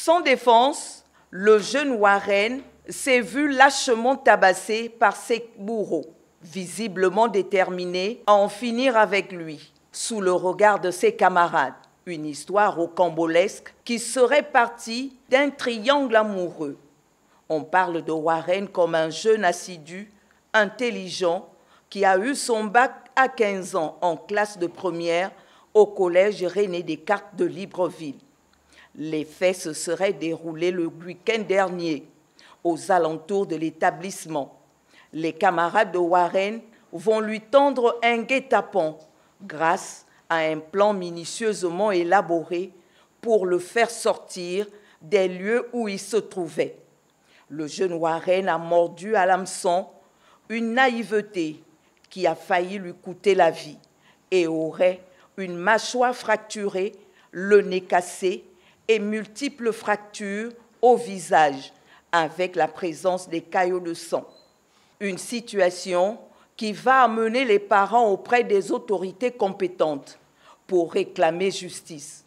Sans défense, le jeune Warren s'est vu lâchement tabassé par ses bourreaux, visiblement déterminés à en finir avec lui, sous le regard de ses camarades. Une histoire rocambolesque qui serait partie d'un triangle amoureux. On parle de Warren comme un jeune assidu, intelligent, qui a eu son bac à 15 ans en classe de première au collège René Descartes de Libreville. Les faits se seraient déroulés le week-end dernier, aux alentours de l'établissement. Les camarades de Warren vont lui tendre un guet-apens grâce à un plan minutieusement élaboré pour le faire sortir des lieux où il se trouvait. Le jeune Warren a mordu à l'hameçon une naïveté qui a failli lui coûter la vie et aurait une mâchoire fracturée, le nez cassé et multiples fractures au visage avec la présence des caillots de sang. Une situation qui va amener les parents auprès des autorités compétentes pour réclamer justice.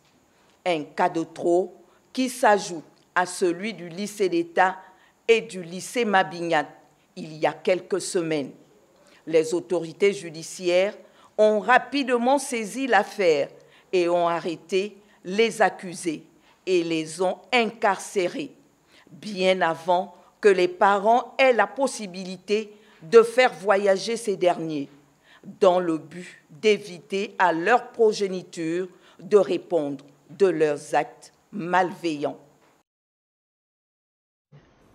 Un cas de trop qui s'ajoute à celui du lycée d'État et du lycée Mabingat il y a quelques semaines. Les autorités judiciaires ont rapidement saisi l'affaire et ont arrêté les accusés et les ont incarcérés, bien avant que les parents aient la possibilité de faire voyager ces derniers, dans le but d'éviter à leur progéniture de répondre de leurs actes malveillants.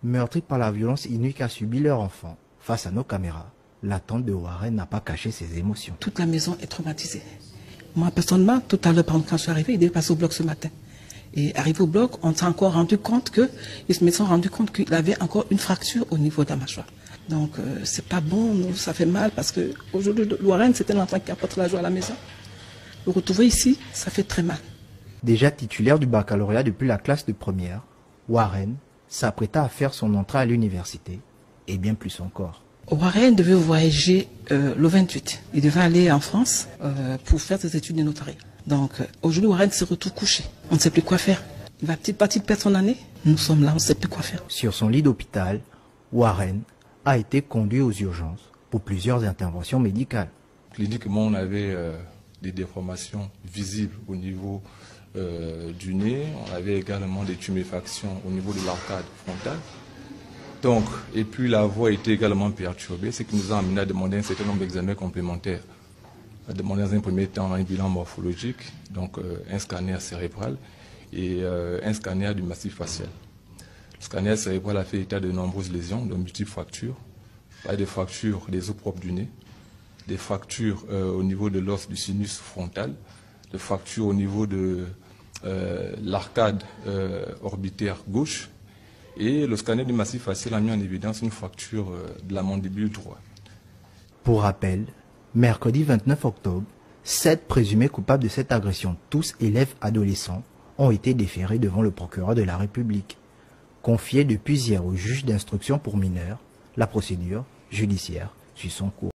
Meurtris par la violence inouïe qu'a subi leur enfant, face à nos caméras, la tante de Warren n'a pas caché ses émotions. Toute la maison est traumatisée. Moi, personnellement, tout à l'heure, quand je suis arrivée, il devait passer au bloc ce matin. Et arrivé au bloc, on s'est encore rendu compte qu'il avait encore une fracture au niveau de la mâchoire. Donc, c'est pas bon, nous, ça fait mal parce que aujourd'hui, Warren, c'était l'enfant qui apporte la joie à la maison. Le retrouver ici, ça fait très mal. Déjà titulaire du baccalauréat depuis la classe de première, Warren s'apprêta à faire son entrée à l'université, et bien plus encore. Warren devait voyager le 28. Il devait aller en France pour faire ses études de notariat. Donc aujourd'hui, Warren se retrouve couché. On ne sait plus quoi faire. Il va-t-il perdre son année? Nous sommes là, on ne sait plus quoi faire. Sur son lit d'hôpital, Warren a été conduit aux urgences pour plusieurs interventions médicales. Cliniquement, on avait des déformations visibles au niveau du nez. On avait également des tuméfactions au niveau de l'arcade frontale. Donc, et puis la voix était également perturbée, ce qui nous a amené à demander un certain nombre d'examens complémentaires. On a demandé dans un premier temps un bilan morphologique, donc un scanner cérébral et un scanner du massif facial. Le scanner cérébral a fait état de nombreuses lésions, de multiples fractures. Il y a des fractures des os propres du nez, des fractures au niveau de l'os du sinus frontal, des fractures au niveau de l'arcade orbitaire gauche. Et le scanner du massif facial a mis en évidence une fracture de la mandibule droite. Pour rappel, mercredi 29 octobre, 7 présumés coupables de cette agression, tous élèves adolescents, ont été déférés devant le procureur de la République. Confiés depuis hier au juge d'instruction pour mineurs, la procédure judiciaire suit son cours.